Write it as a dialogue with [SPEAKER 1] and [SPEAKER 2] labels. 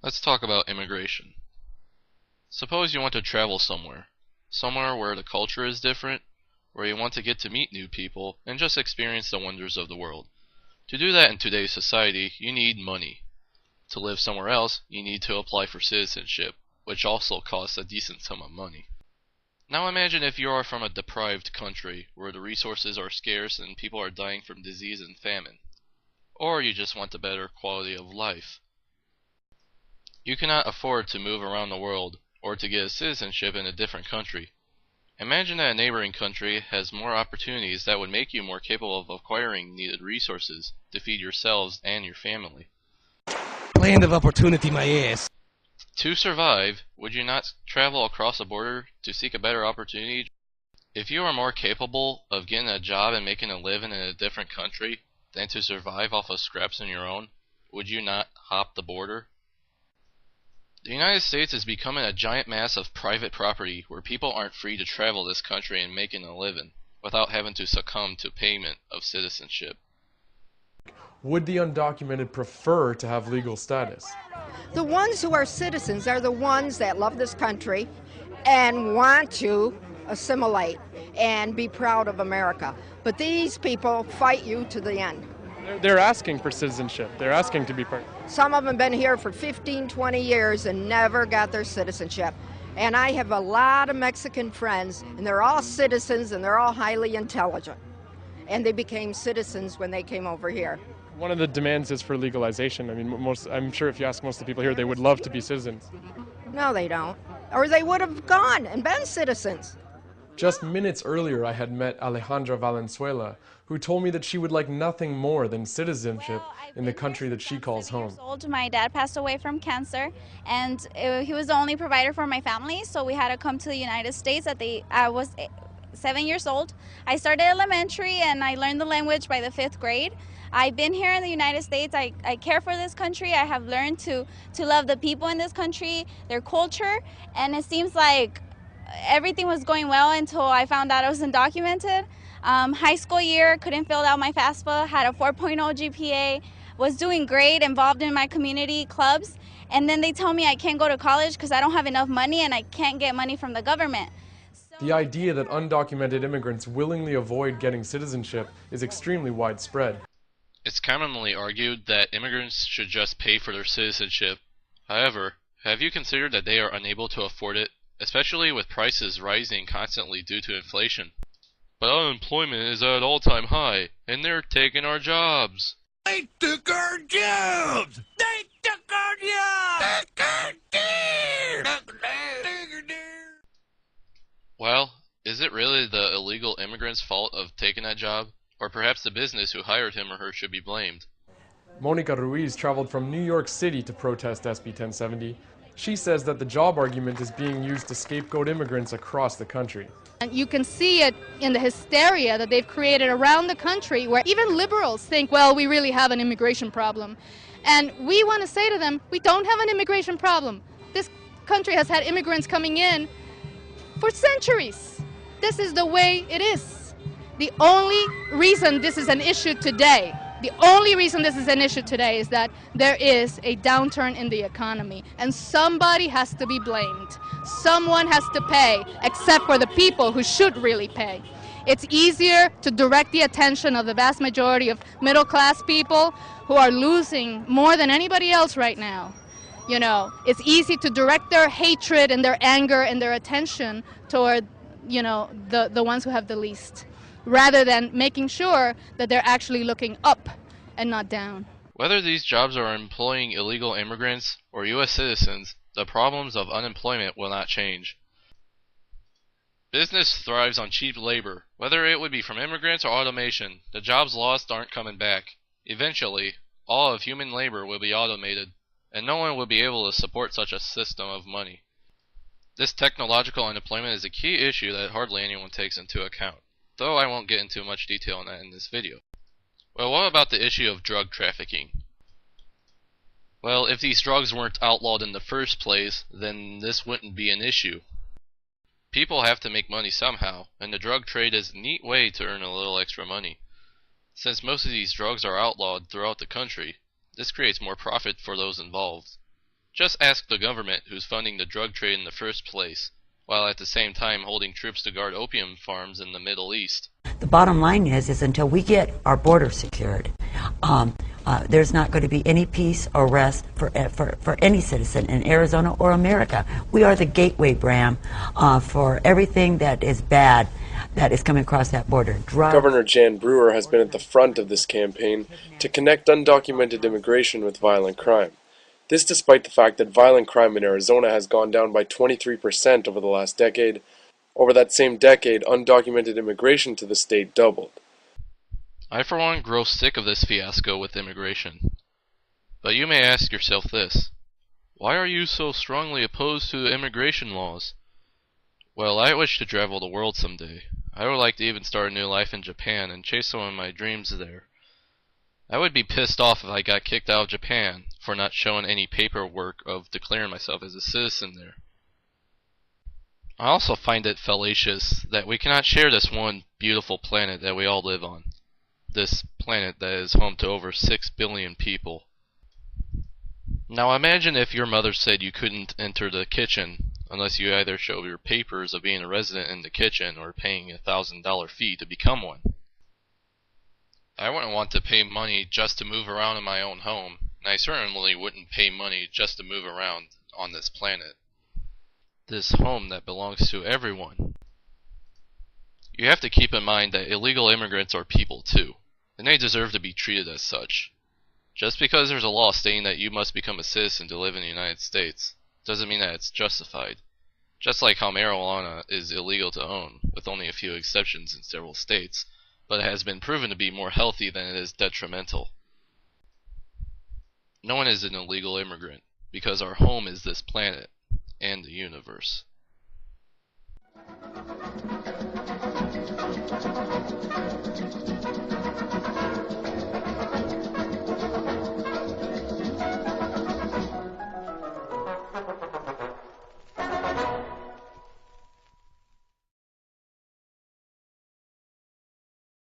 [SPEAKER 1] Let's talk about immigration. Suppose you want to travel somewhere where the culture is different, where you want to get to meet new people and just experience the wonders of the world. To do that in today's society, you need money. To live somewhere else, you need to apply for citizenship, which also costs a decent sum of money. Now imagine if you are from a deprived country, where the resources are scarce and people are dying from disease and famine. Or you just want a better quality of life. You cannot afford to move around the world, or to get a citizenship in a different country. Imagine that a neighboring country has more opportunities that would make you more capable of acquiring needed resources to feed yourselves and your family.
[SPEAKER 2] Land of opportunity, my ass.
[SPEAKER 1] To survive, would you not travel across a border to seek a better opportunity? If you are more capable of getting a job and making a living in a different country than to survive off of scraps on your own, would you not hop the border? The United States is becoming a giant mass of private property where people aren't free to travel this country and making a living without having to succumb to payment of citizenship.
[SPEAKER 3] Would the undocumented prefer to have legal status?
[SPEAKER 4] The ones who are citizens are the ones that love this country and want to assimilate and be proud of America. But these people fight you to the end.
[SPEAKER 3] They're asking for citizenship. They're asking to be part.
[SPEAKER 4] Some of them have been here for 15, 20 years and never got their citizenship. And I have a lot of Mexican friends, and they're all citizens, and they're all highly intelligent. And they became citizens when they came over here.
[SPEAKER 3] One of the demands is for legalization. I mean, I'm sure if you ask most of the people here, they would love to be citizens.
[SPEAKER 4] No, they don't. Or they would have gone and been citizens.
[SPEAKER 3] Just minutes earlier, I had met Alejandra Valenzuela, who told me that she would like nothing more than citizenship in the country that she calls home.
[SPEAKER 5] My dad passed away from cancer, and he was the only provider for my family, so we had to come to the United States. I was 7 years old. I started elementary, and I learned the language by the 5th grade. I've been here in the United States. I care for this country. I have learned to love the people in this country, their culture, and it seems like everything was going well until I found out I was undocumented. High school year, couldn't fill out my FAFSA, had a 4.0 GPA, was doing great, involved in my community clubs, and then they tell me I can't go to college because I don't have enough money and I can't get money from the government.
[SPEAKER 3] The idea that undocumented immigrants willingly avoid getting citizenship is extremely widespread.
[SPEAKER 1] It's commonly argued that immigrants should just pay for their citizenship. However, have you considered that they are unable to afford it, especially with prices rising constantly due to inflation? But unemployment is at an all-time high, and they're taking our jobs.
[SPEAKER 2] They took our jobs! They took our jobs!
[SPEAKER 1] Well, is it really the illegal immigrant's fault of taking that job? Or perhaps the business who hired him or her should be blamed?
[SPEAKER 3] Monica Ruiz traveled from New York City to protest SB 1070. She says that the job argument is being used to scapegoat immigrants across the country.
[SPEAKER 6] And you can see it in the hysteria that they've created around the country, where even liberals think, well, we really have an immigration problem. And we want to say to them, we don't have an immigration problem. This country has had immigrants coming in for centuries. This is the way it is. The only reason this is an issue today, is that there is a downturn in the economy, and somebody has to be blamed. Someone has to pay, except for the people who should really pay. It's easier to direct the attention of the vast majority of middle-class people who are losing more than anybody else right now. You know, it's easy to direct their hatred and their anger and their attention toward, you know, the ones who have the least, rather than making sure that they're actually looking up and not down.
[SPEAKER 1] Whether these jobs are employing illegal immigrants or U.S. citizens, the problems of unemployment will not change. Business thrives on cheap labor. Whether it would be from immigrants or automation, the jobs lost aren't coming back. Eventually, all of human labor will be automated, and no one will be able to support such a system of money. This technological unemployment is a key issue that hardly anyone takes into account, though I won't get into much detail on that in this video. Well, what about the issue of drug trafficking? Well, if these drugs weren't outlawed in the first place, then this wouldn't be an issue. People have to make money somehow, and the drug trade is a neat way to earn a little extra money. Since most of these drugs are outlawed throughout the country, this creates more profit for those involved. Just ask the government who's funding the drug trade in the first place, while at the same time holding troops to guard opium farms in the Middle East.
[SPEAKER 7] The bottom line is until we get our border secured, there's not going to be any peace or rest for any citizen in Arizona or America. We are the gateway, Bram, for everything that is bad that is coming across that border. Drugs.
[SPEAKER 3] Governor Jan Brewer has been at the front of this campaign to connect undocumented immigration with violent crime. This despite the fact that violent crime in Arizona has gone down by 23% over the last decade. Over that same decade, undocumented immigration to the state doubled.
[SPEAKER 1] I for one grow sick of this fiasco with immigration. But you may ask yourself this: why are you so strongly opposed to immigration laws? Well, I wish to travel the world someday. I would like to even start a new life in Japan and chase some of my dreams there. I would be pissed off if I got kicked out of Japan for not showing any paperwork of declaring myself as a citizen there. I also find it fallacious that we cannot share this one beautiful planet that we all live on. This planet that is home to over 6 billion people. Now imagine if your mother said you couldn't enter the kitchen unless you either show your papers of being a resident in the kitchen or paying a $1,000 fee to become one. I wouldn't want to pay money just to move around in my own home, and I certainly wouldn't pay money just to move around on this planet. This home that belongs to everyone. You have to keep in mind that illegal immigrants are people too, and they deserve to be treated as such. Just because there's a law stating that you must become a citizen to live in the United States doesn't mean that it's justified. Just like how marijuana is illegal to own, with only a few exceptions in several states, but it has been proven to be more healthy than it is detrimental. No one is an illegal immigrant, because our home is this planet and the universe.